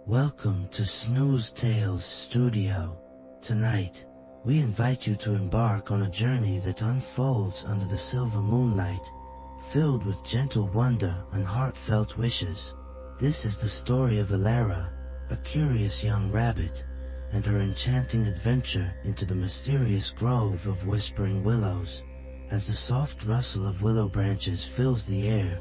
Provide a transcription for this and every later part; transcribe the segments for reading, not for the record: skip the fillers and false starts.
Welcome to Snooze Tales Studio. Tonight, we invite you to embark on a journey that unfolds under the silver moonlight, filled with gentle wonder and heartfelt wishes. This is the story of Elara, a curious young rabbit, and her enchanting adventure into the mysterious grove of whispering willows. As the soft rustle of willow branches fills the air,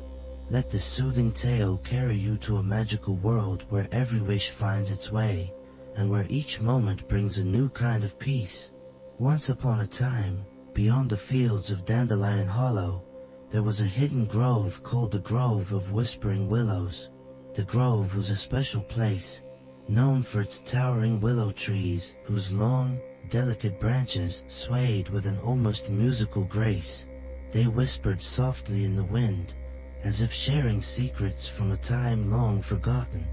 let this soothing tale carry you to a magical world where every wish finds its way, and where each moment brings a new kind of peace. Once upon a time, beyond the fields of Dandelion Hollow, there was a hidden grove called the Grove of Whispering Willows. The grove was a special place, known for its towering willow trees whose long, delicate branches swayed with an almost musical grace. They whispered softly in the wind, as if sharing secrets from a time long forgotten.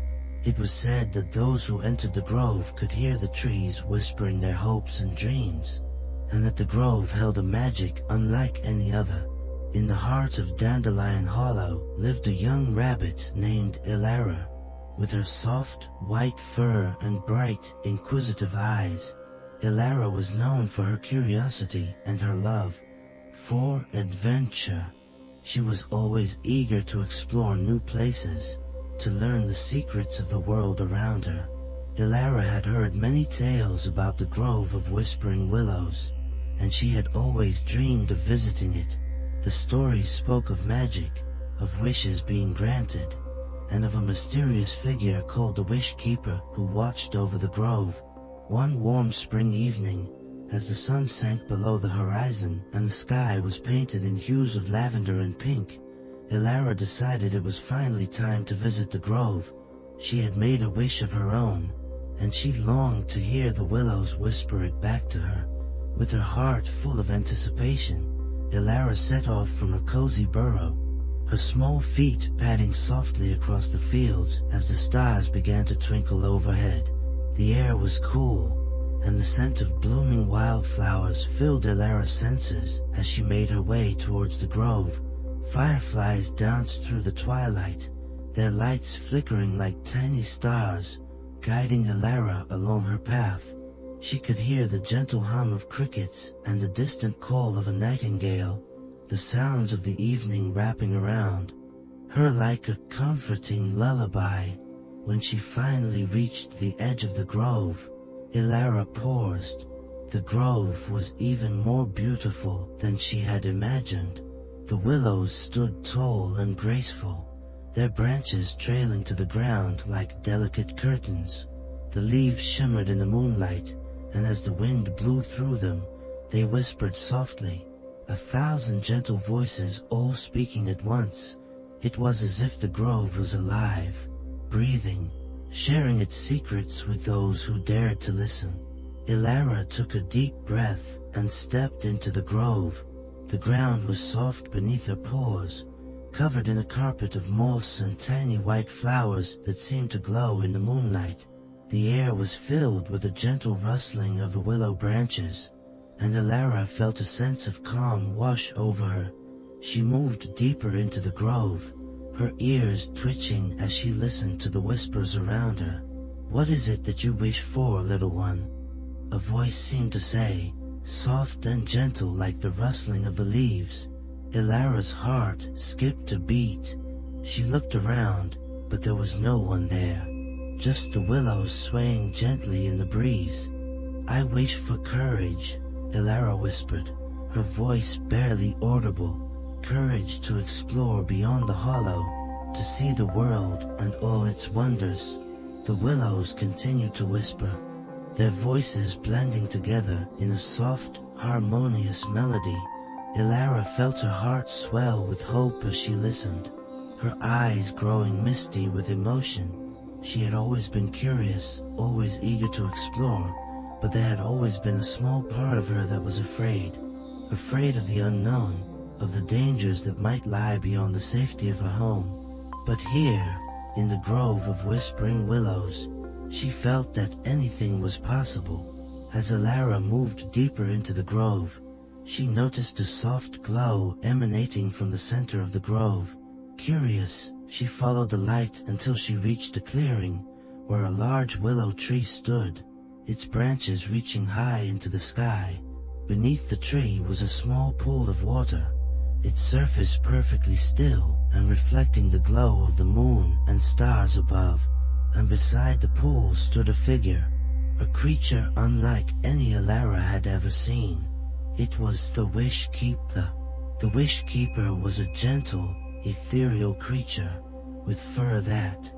It was said that those who entered the grove could hear the trees whispering their hopes and dreams, and that the grove held a magic unlike any other. In the heart of Dandelion Hollow lived a young rabbit named Elara. With her soft, white fur and bright, inquisitive eyes, Elara was known for her curiosity and her love for adventure. She was always eager to explore new places, to learn the secrets of the world around her. Elara had heard many tales about the Grove of Whispering Willows, and she had always dreamed of visiting it. The stories spoke of magic, of wishes being granted, and of a mysterious figure called the Wish Keeper who watched over the grove. One warm spring evening, as the sun sank below the horizon and the sky was painted in hues of lavender and pink, Elara decided it was finally time to visit the grove. She had made a wish of her own, and she longed to hear the willows whisper it back to her. With her heart full of anticipation, Elara set off from her cozy burrow, her small feet padding softly across the fields as the stars began to twinkle overhead. The air was cool, and the scent of blooming wildflowers filled Elara's senses as she made her way towards the grove. Fireflies danced through the twilight, their lights flickering like tiny stars, guiding Elara along her path. She could hear the gentle hum of crickets and the distant call of a nightingale, the sounds of the evening wrapping around her like a comforting lullaby. When she finally reached the edge of the grove, Elara paused. The grove was even more beautiful than she had imagined. The willows stood tall and graceful, their branches trailing to the ground like delicate curtains. The leaves shimmered in the moonlight, and as the wind blew through them, they whispered softly, 1,000 gentle voices all speaking at once. It was as if the grove was alive, breathing, sharing its secrets with those who dared to listen. Elara took a deep breath and stepped into the grove. The ground was soft beneath her paws, covered in a carpet of moss and tiny white flowers that seemed to glow in the moonlight. The air was filled with a gentle rustling of the willow branches, and Elara felt a sense of calm wash over her. She moved deeper into the grove, her ears twitching as she listened to the whispers around her. "What is it that you wish for, little one?" a voice seemed to say, soft and gentle like the rustling of the leaves. Elara's heart skipped a beat. She looked around, but there was no one there, just the willows swaying gently in the breeze. "I wish for courage," Elara whispered, her voice barely audible. "Courage to explore beyond the hollow, to see the world and all its wonders." The willows continued to whisper, their voices blending together in a soft, harmonious melody. Elara felt her heart swell with hope as she listened, her eyes growing misty with emotion. She had always been curious, always eager to explore, but there had always been a small part of her that was afraid of the unknown, of the dangers that might lie beyond the safety of her home. But here, in the Grove of Whispering Willows, she felt that anything was possible. As Elara moved deeper into the grove, she noticed a soft glow emanating from the center of the grove. Curious, she followed the light until she reached a clearing where a large willow tree stood, its branches reaching high into the sky. Beneath the tree was a small pool of water, its surface perfectly still and reflecting the glow of the moon and stars above. And beside the pool stood a figure, a creature unlike any Elara had ever seen. It was the Wish Keeper. The Wish Keeper was a gentle, ethereal creature with fur that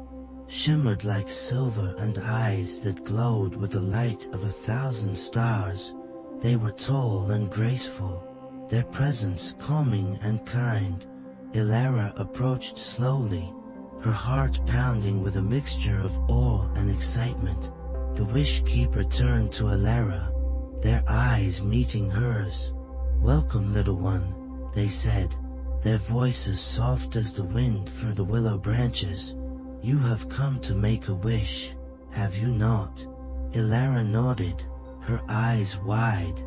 shimmered like silver and eyes that glowed with the light of 1,000 stars. They were tall and graceful, their presence calming and kind. Elara approached slowly, her heart pounding with a mixture of awe and excitement. The Wish Keeper turned to Elara, their eyes meeting hers. "Welcome, little one," they said, their voices soft as the wind through the willow branches. "You have come to make a wish, have you not?" Elara nodded, her eyes wide.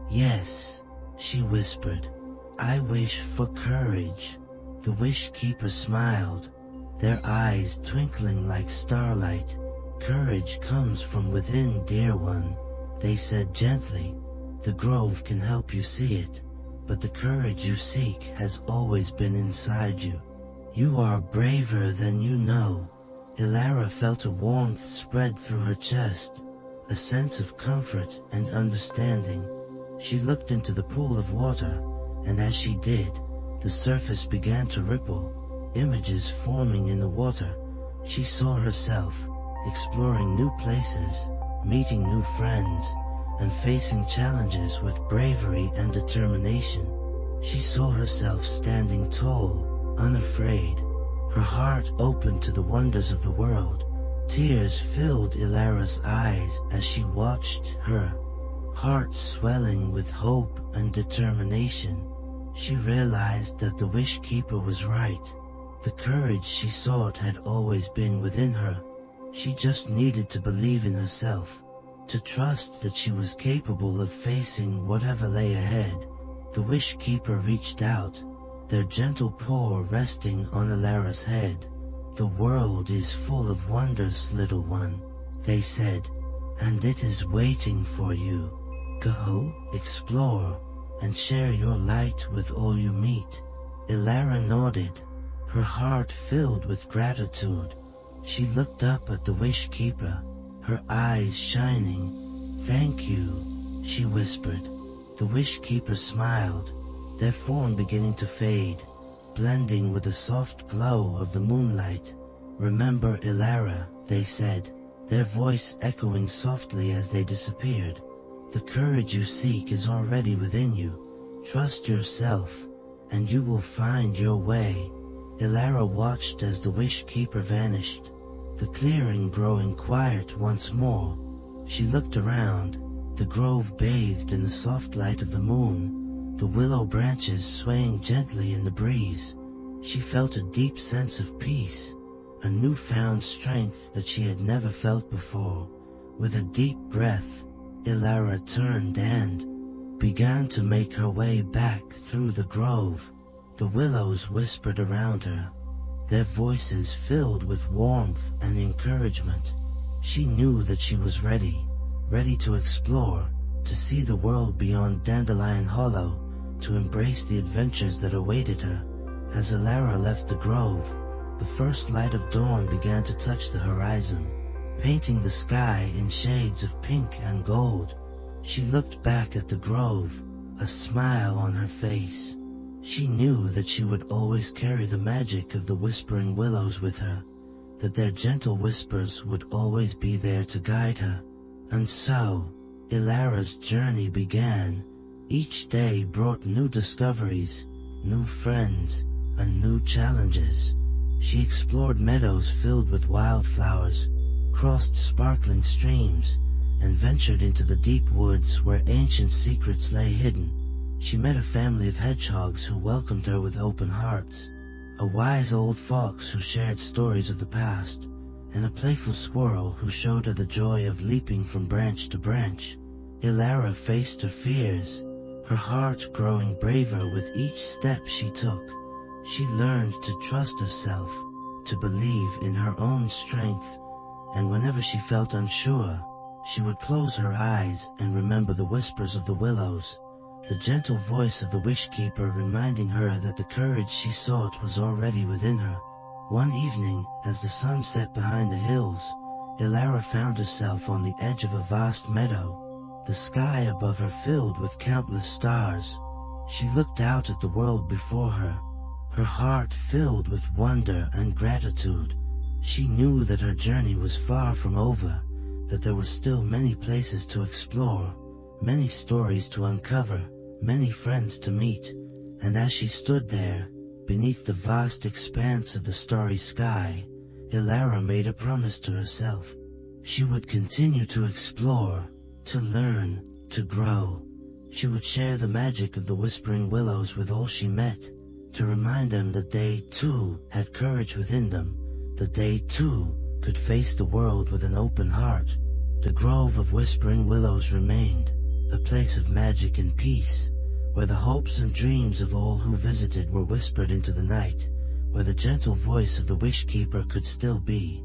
"Yes," she whispered. "I wish for courage." The Wish Keeper smiled, their eyes twinkling like starlight. "Courage comes from within, dear one," they said gently. "The grove can help you see it, but the courage you seek has always been inside you. You are braver than you know." Elara felt a warmth spread through her chest, a sense of comfort and understanding. She looked into the pool of water, and as she did, the surface began to ripple, images forming in the water. She saw herself exploring new places, meeting new friends, and facing challenges with bravery and determination. She saw herself standing tall, unafraid, her heart open to the wonders of the world. Tears filled Elara's eyes as she watched her, heart swelling with hope and determination. She realized that the Wish Keeper was right. The courage she sought had always been within her. She just needed to believe in herself, to trust that she was capable of facing whatever lay ahead. The Wish Keeper reached out, their gentle paw resting on Elara's head. "The world is full of wonders, little one," they said, "and it is waiting for you. Go, explore, and share your light with all you meet." Elara nodded, her heart filled with gratitude. She looked up at the Wish Keeper, her eyes shining. "Thank you," she whispered. The Wish Keeper smiled, their form beginning to fade, blending with the soft glow of the moonlight. "Remember Elara," they said, their voice echoing softly as they disappeared. "The courage you seek is already within you. Trust yourself, and you will find your way." Elara watched as the Wish Keeper vanished, the clearing growing quiet once more. She looked around, the grove bathed in the soft light of the moon, the willow branches swaying gently in the breeze. She felt a deep sense of peace, a newfound strength that she had never felt before. With a deep breath, Elara turned and began to make her way back through the grove. The willows whispered around her, their voices filled with warmth and encouragement. She knew that she was ready to explore, to see the world beyond Dandelion Hollow, to embrace the adventures that awaited her. As Elara left the grove, the first light of dawn began to touch the horizon, painting the sky in shades of pink and gold. She looked back at the grove, a smile on her face. She knew that she would always carry the magic of the whispering willows with her, that their gentle whispers would always be there to guide her. And so, Elara's journey began. Each day brought new discoveries, new friends, and new challenges. She explored meadows filled with wildflowers, crossed sparkling streams, and ventured into the deep woods where ancient secrets lay hidden. She met a family of hedgehogs who welcomed her with open hearts, a wise old fox who shared stories of the past, and a playful squirrel who showed her the joy of leaping from branch to branch. Elara faced her fears, her heart growing braver with each step she took. She learned to trust herself, to believe in her own strength, and whenever she felt unsure, she would close her eyes and remember the whispers of the willows, the gentle voice of the wish-keeper reminding her that the courage she sought was already within her. One evening, as the sun set behind the hills, Ilara found herself on the edge of a vast meadow, the sky above her filled with countless stars. She looked out at the world before her, her heart filled with wonder and gratitude. She knew that her journey was far from over, that there were still many places to explore, many stories to uncover, many friends to meet, and as she stood there, beneath the vast expanse of the starry sky, Ilara made a promise to herself. She would continue to explore, to learn, to grow. She would share the magic of the whispering willows with all she met, to remind them that they, too, had courage within them, that they, too, could face the world with an open heart. The grove of whispering willows remained, a place of magic and peace, where the hopes and dreams of all who visited were whispered into the night, where the gentle voice of the wish-keeper could still be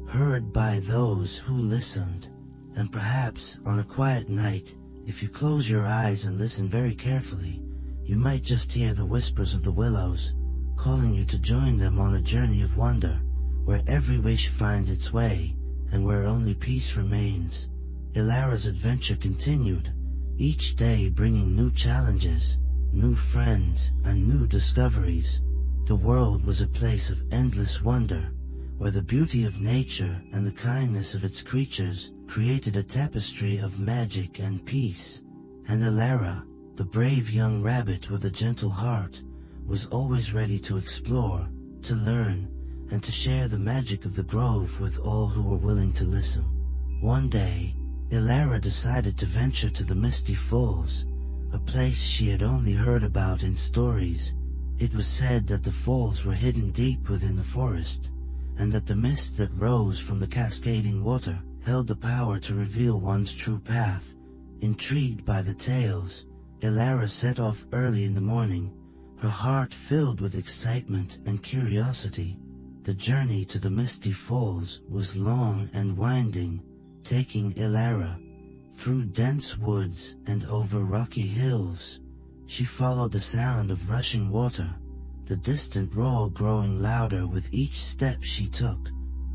heard by those who listened. And perhaps, on a quiet night, if you close your eyes and listen very carefully, you might just hear the whispers of the willows, calling you to join them on a journey of wonder, where every wish finds its way, and where only peace remains. Ilara's adventure continued, each day bringing new challenges, new friends, and new discoveries. The world was a place of endless wonder, where the beauty of nature and the kindness of its creatures created a tapestry of magic and peace. And Ilara, the brave young rabbit with a gentle heart, was always ready to explore, to learn, and to share the magic of the grove with all who were willing to listen. One day, Ilara decided to venture to the Misty Falls, a place she had only heard about in stories. It was said that the falls were hidden deep within the forest, and that the mist that rose from the cascading water held the power to reveal one's true path. Intrigued by the tales, Ilara set off early in the morning, her heart filled with excitement and curiosity. The journey to the Misty Falls was long and winding, taking Ilara through dense woods and over rocky hills. She followed the sound of rushing water, the distant roar growing louder with each step she took.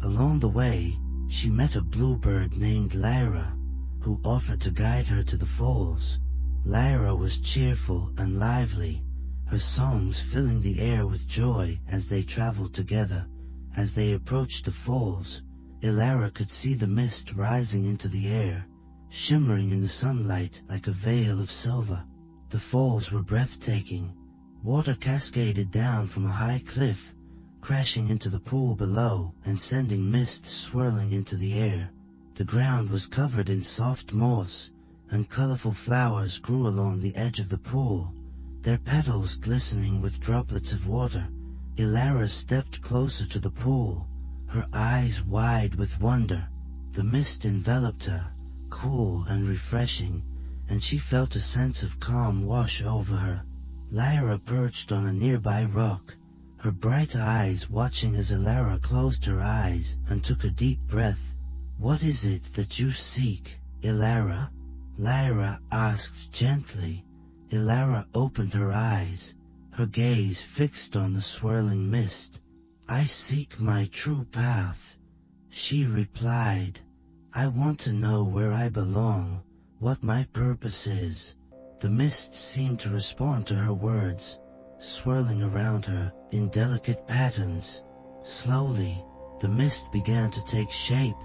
Along the way, she met a bluebird named Lyra, who offered to guide her to the falls. Lyra was cheerful and lively, her songs filling the air with joy as they traveled together. As they approached the falls, Ilara could see the mist rising into the air, shimmering in the sunlight like a veil of silver. The falls were breathtaking. Water cascaded down from a high cliff, crashing into the pool below and sending mist swirling into the air. The ground was covered in soft moss, and colorful flowers grew along the edge of the pool, their petals glistening with droplets of water. Ilara stepped closer to the pool, her eyes wide with wonder. The mist enveloped her, cool and refreshing, and she felt a sense of calm wash over her. Lyra perched on a nearby rock, her bright eyes watching as Ilara closed her eyes and took a deep breath. "What is it that you seek, Ilara?" Lyra asked gently. Ilara opened her eyes, her gaze fixed on the swirling mist. "I seek my true path," she replied. "I want to know where I belong, what my purpose is." The mist seemed to respond to her words, swirling around her in delicate patterns. Slowly, the mist began to take shape,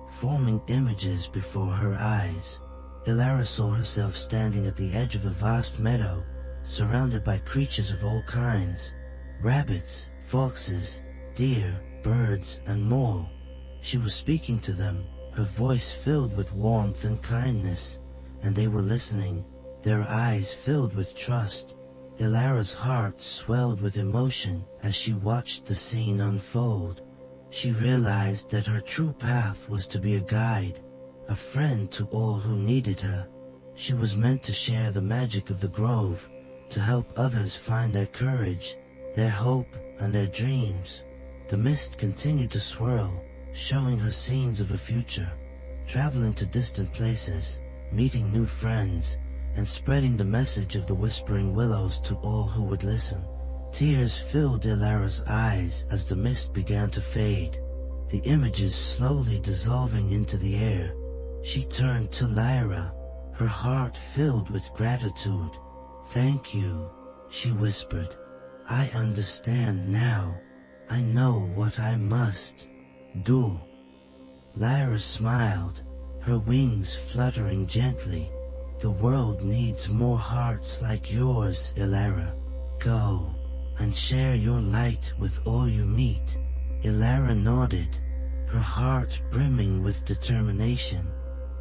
forming images before her eyes. Ilara saw herself standing at the edge of a vast meadow, surrounded by creatures of all kinds, rabbits, foxes, deer, birds, and more. She was speaking to them, her voice filled with warmth and kindness, and they were listening, their eyes filled with trust. Ilara's heart swelled with emotion as she watched the scene unfold. She realized that her true path was to be a guide, a friend to all who needed her. She was meant to share the magic of the grove, to help others find their courage, their hope, and their dreams. The mist continued to swirl, showing her scenes of a future, traveling to distant places, meeting new friends, and spreading the message of the Whispering Willows to all who would listen. Tears filled Ilara's eyes as the mist began to fade, the images slowly dissolving into the air. She turned to Lyra, her heart filled with gratitude. "Thank you," she whispered. "I understand now. I know what I must do." Lyra smiled, her wings fluttering gently. "The world needs more hearts like yours, Ilara. Go and share your light with all you meet." Ilara nodded, her heart brimming with determination.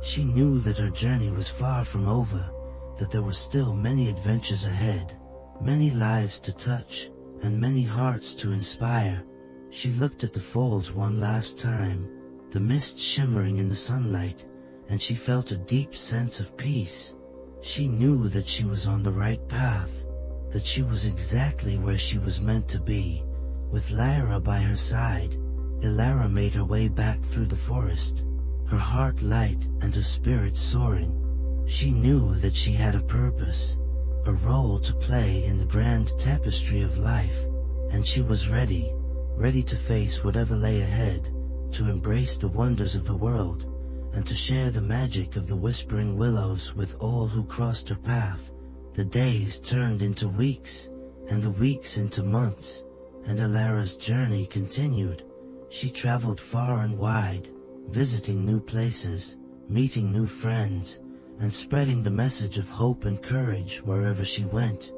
She knew that her journey was far from over, that there were still many adventures ahead, many lives to touch, and many hearts to inspire. She looked at the falls one last time, the mist shimmering in the sunlight, and she felt a deep sense of peace. She knew that she was on the right path, that she was exactly where she was meant to be. With Lyra by her side, Ilara made her way back through the forest, her heart light and her spirit soaring. She knew that she had a purpose, a role to play in the grand tapestry of life, and she was ready to face whatever lay ahead, to embrace the wonders of the world, and to share the magic of the Whispering Willows with all who crossed her path. The days turned into weeks, and the weeks into months, and Ilara's journey continued. She traveled far and wide, visiting new places, meeting new friends, and spreading the message of hope and courage wherever she went.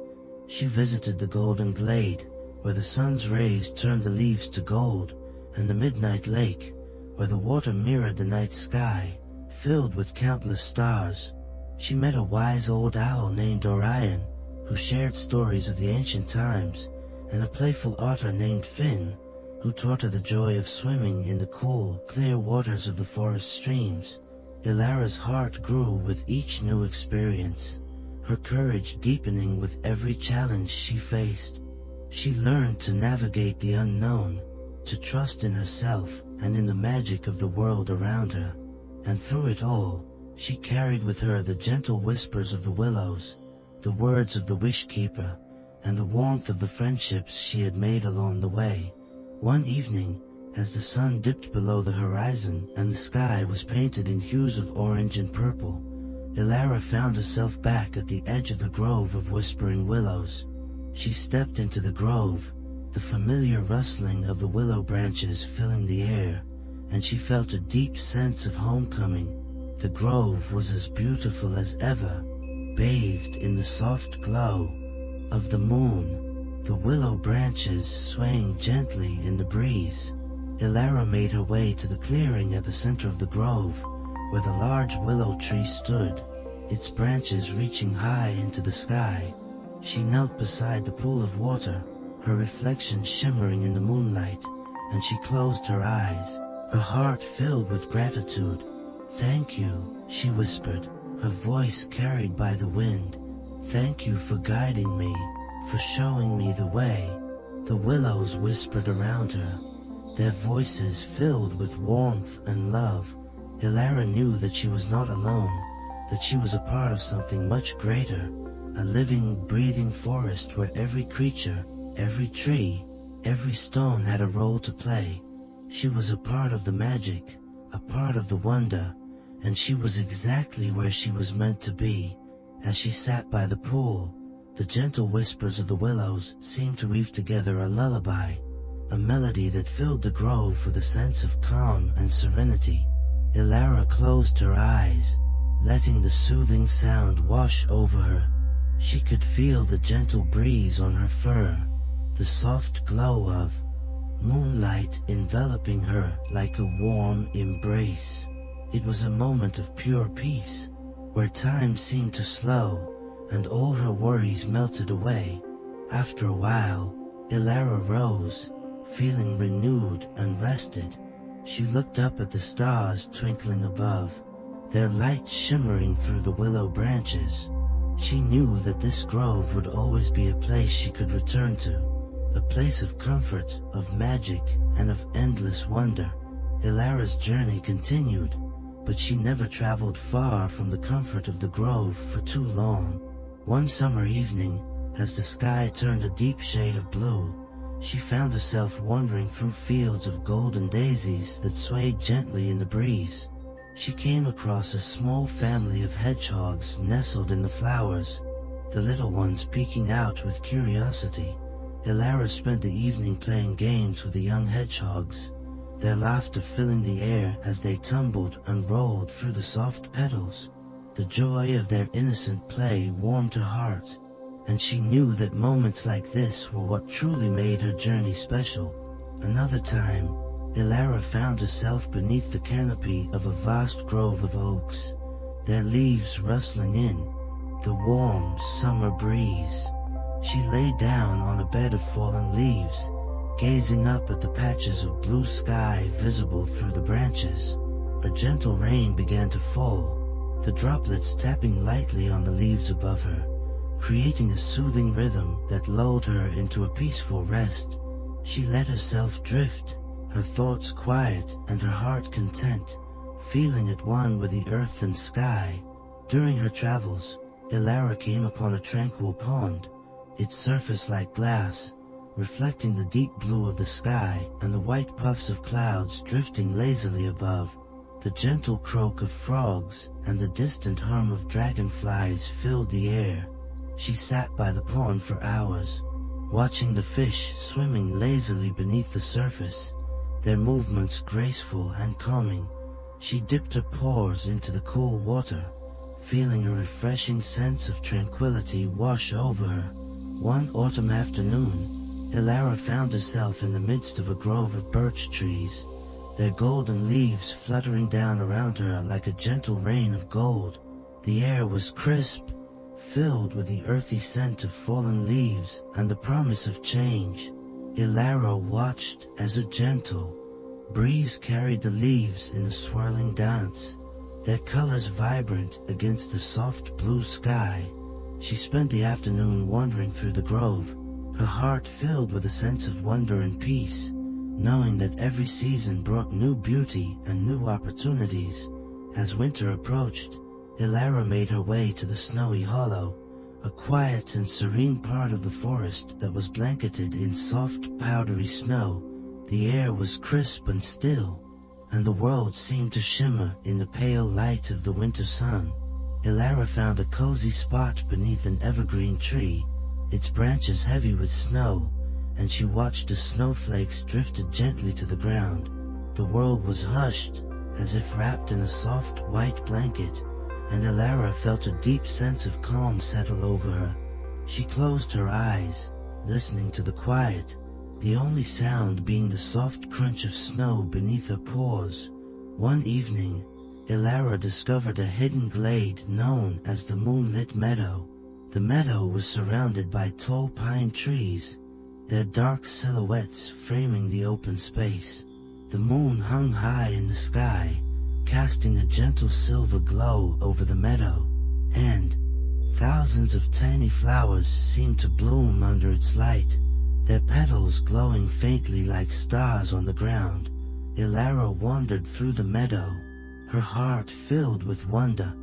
She visited the Golden Glade, where the sun's rays turned the leaves to gold, and the Midnight Lake, where the water mirrored the night sky, filled with countless stars. She met a wise old owl named Orion, who shared stories of the ancient times, and a playful otter named Finn, who taught her the joy of swimming in the cool, clear waters of the forest streams. Ilara's heart grew with each new experience, her courage deepening with every challenge she faced. She learned to navigate the unknown, to trust in herself and in the magic of the world around her. And through it all, she carried with her the gentle whispers of the willows, the words of the wish keeper, and the warmth of the friendships she had made along the way. One evening, as the sun dipped below the horizon and the sky was painted in hues of orange and purple, Ilara found herself back at the edge of the grove of Whispering Willows. She stepped into the grove, the familiar rustling of the willow branches filling the air, and she felt a deep sense of homecoming. The grove was as beautiful as ever, bathed in the soft glow of the moon, the willow branches swaying gently in the breeze. Ilara made her way to the clearing at the center of the grove, where the large willow tree stood, its branches reaching high into the sky. She knelt beside the pool of water, her reflection shimmering in the moonlight, and she closed her eyes, her heart filled with gratitude. "Thank you," she whispered, her voice carried by the wind. "Thank you for guiding me, for showing me the way." The willows whispered around her, their voices filled with warmth and love. Ilara knew that she was not alone, that she was a part of something much greater, a living, breathing forest where every creature, every tree, every stone had a role to play. She was a part of the magic, a part of the wonder, and she was exactly where she was meant to be. As she sat by the pool, the gentle whispers of the willows seemed to weave together a lullaby, a melody that filled the grove with a sense of calm and serenity. Ilara closed her eyes, letting the soothing sound wash over her. She could feel the gentle breeze on her fur, the soft glow of moonlight enveloping her like a warm embrace. It was a moment of pure peace, where time seemed to slow and all her worries melted away. After a while, Ilara rose, feeling renewed and rested. She looked up at the stars twinkling above, their light shimmering through the willow branches. She knew that this grove would always be a place she could return to, a place of comfort, of magic, and of endless wonder. Ilara's journey continued, but she never traveled far from the comfort of the grove for too long. One summer evening, as the sky turned a deep shade of blue, she found herself wandering through fields of golden daisies that swayed gently in the breeze. She came across a small family of hedgehogs nestled in the flowers, the little ones peeking out with curiosity. Ilara spent the evening playing games with the young hedgehogs, their laughter filling the air as they tumbled and rolled through the soft petals. The joy of their innocent play warmed her heart, and she knew that moments like this were what truly made her journey special. Another time, Ilara found herself beneath the canopy of a vast grove of oaks, their leaves rustling in the warm summer breeze. She lay down on a bed of fallen leaves, gazing up at the patches of blue sky visible through the branches. A gentle rain began to fall, the droplets tapping lightly on the leaves above her, creating a soothing rhythm that lulled her into a peaceful rest. She let herself drift, her thoughts quiet and her heart content, feeling at one with the earth and sky. During her travels, Ilara came upon a tranquil pond, its surface like glass, reflecting the deep blue of the sky and the white puffs of clouds drifting lazily above. The gentle croak of frogs and the distant hum of dragonflies filled the air. She sat by the pond for hours, watching the fish swimming lazily beneath the surface, their movements graceful and calming. She dipped her paws into the cool water, feeling a refreshing sense of tranquility wash over her. One autumn afternoon, Ilara found herself in the midst of a grove of birch trees, their golden leaves fluttering down around her like a gentle rain of gold. The air was crisp, filled with the earthy scent of fallen leaves and the promise of change. Ilara watched as a gentle breeze carried the leaves in a swirling dance, their colors vibrant against the soft blue sky. She spent the afternoon wandering through the grove, her heart filled with a sense of wonder and peace, knowing that every season brought new beauty and new opportunities. As winter approached, Ilara made her way to the snowy hollow, a quiet and serene part of the forest that was blanketed in soft, powdery snow. The air was crisp and still, and the world seemed to shimmer in the pale light of the winter sun. Ilara found a cozy spot beneath an evergreen tree, its branches heavy with snow, and she watched as snowflakes drifted gently to the ground. The world was hushed, as if wrapped in a soft white blanket, and Ilara felt a deep sense of calm settle over her. She closed her eyes, listening to the quiet, the only sound being the soft crunch of snow beneath her paws. One evening, Ilara discovered a hidden glade known as the Moonlit Meadow. The meadow was surrounded by tall pine trees, their dark silhouettes framing the open space. The moon hung high in the sky, casting a gentle silver glow over the meadow, and thousands of tiny flowers seemed to bloom under its light, their petals glowing faintly like stars on the ground. Ilara wandered through the meadow, her heart filled with wonder.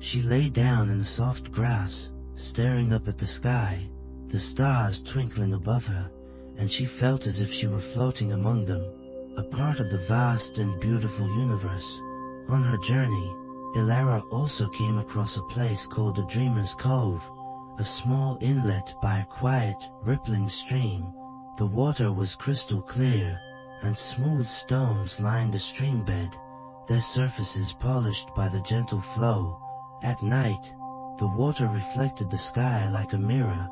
She lay down in the soft grass, staring up at the sky, the stars twinkling above her, and she felt as if she were floating among them, a part of the vast and beautiful universe. On her journey, Ilara also came across a place called the Dreamer's Cove, a small inlet by a quiet, rippling stream. The water was crystal clear, and smooth stones lined the stream bed, their surfaces polished by the gentle flow. At night, the water reflected the sky like a mirror,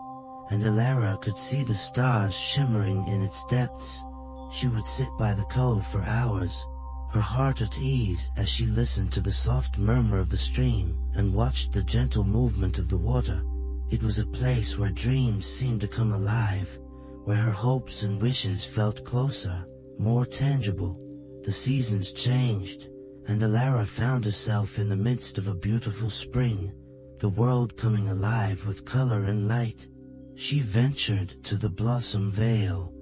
and Ilara could see the stars shimmering in its depths. She would sit by the cove for hours, her heart at ease as she listened to the soft murmur of the stream and watched the gentle movement of the water. It was a place where dreams seemed to come alive, where her hopes and wishes felt closer, more tangible. The seasons changed, and Ilara found herself in the midst of a beautiful spring, the world coming alive with color and light. She ventured to the Blossom Vale,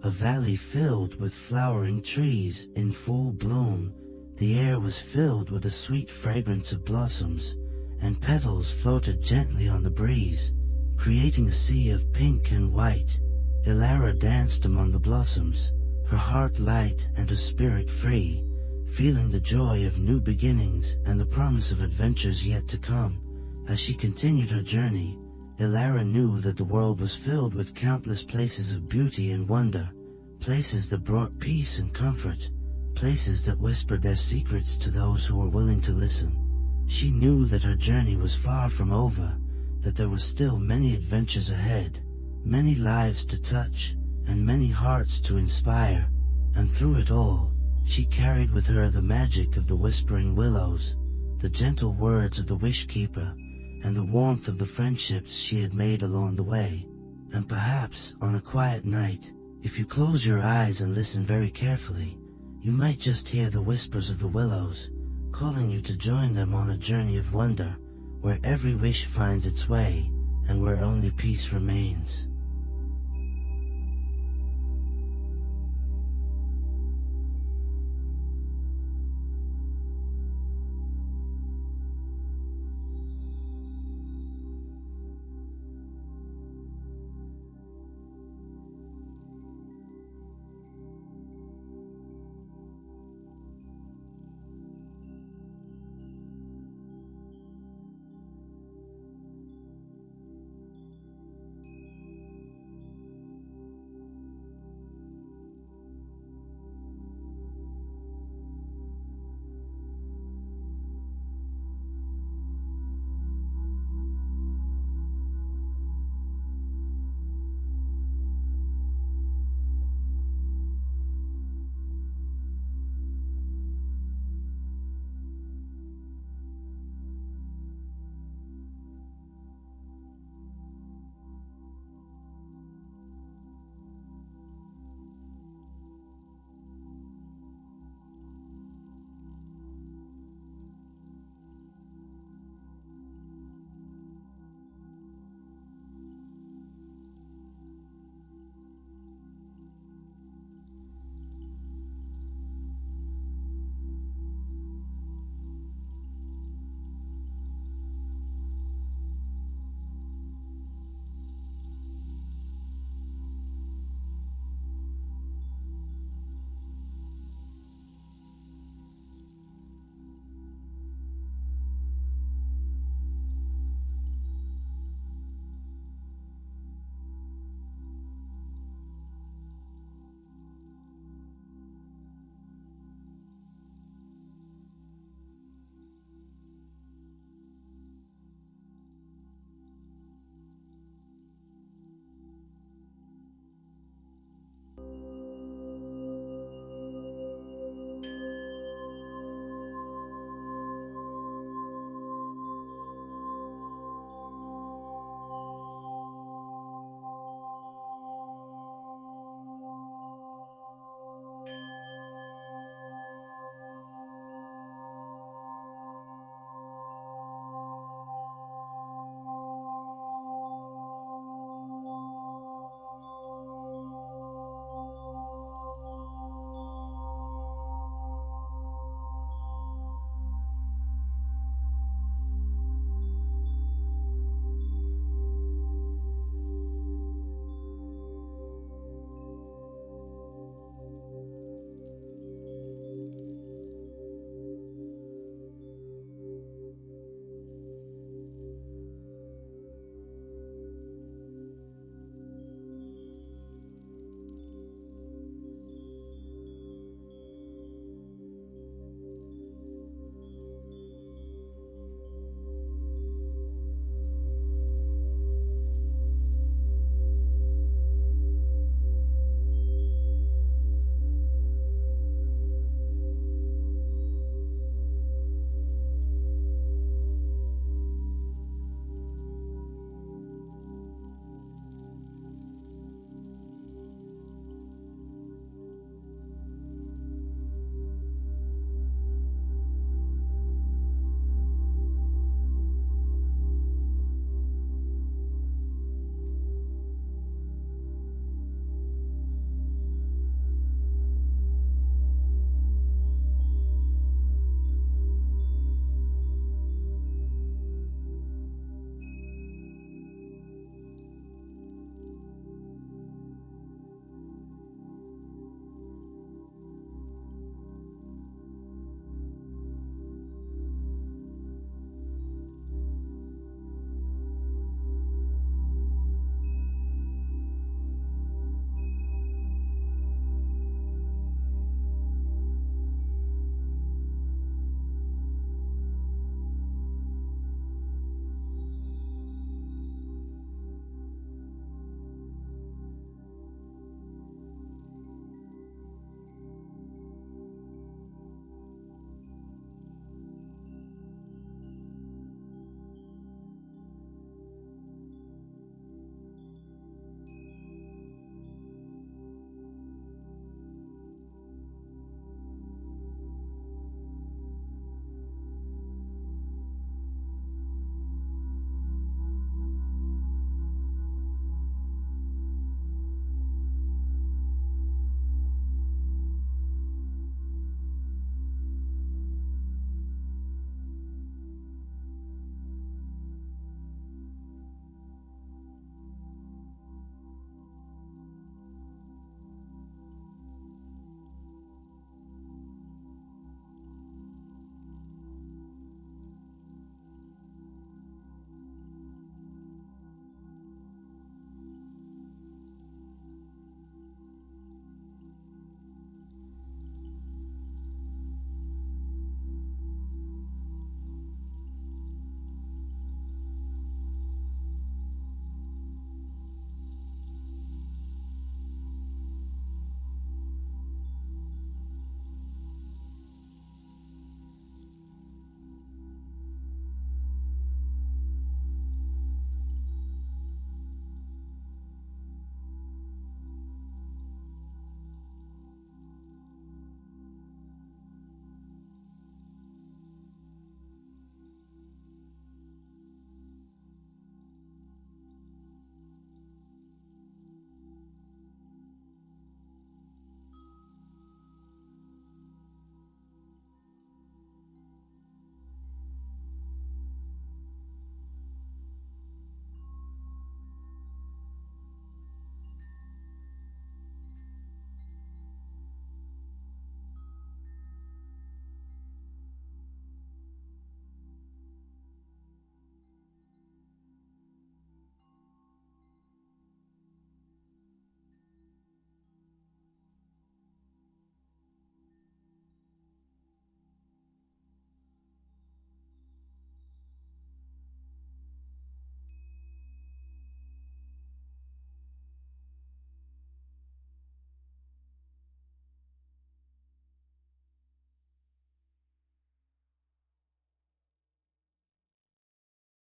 a valley filled with flowering trees in full bloom. The air was filled with the sweet fragrance of blossoms, and petals floated gently on the breeze, creating a sea of pink and white. Ilara danced among the blossoms, her heart light and her spirit free, feeling the joy of new beginnings and the promise of adventures yet to come. As she continued her journey, Ilara knew that the world was filled with countless places of beauty and wonder, places that brought peace and comfort, places that whispered their secrets to those who were willing to listen. She knew that her journey was far from over, that there were still many adventures ahead, many lives to touch, and many hearts to inspire. And through it all, she carried with her the magic of the whispering willows, the gentle words of the wish keeper, and the warmth of the friendships she had made along the way. And perhaps, on a quiet night, if you close your eyes and listen very carefully, you might just hear the whispers of the willows, calling you to join them on a journey of wonder, where every wish finds its way, and where only peace remains.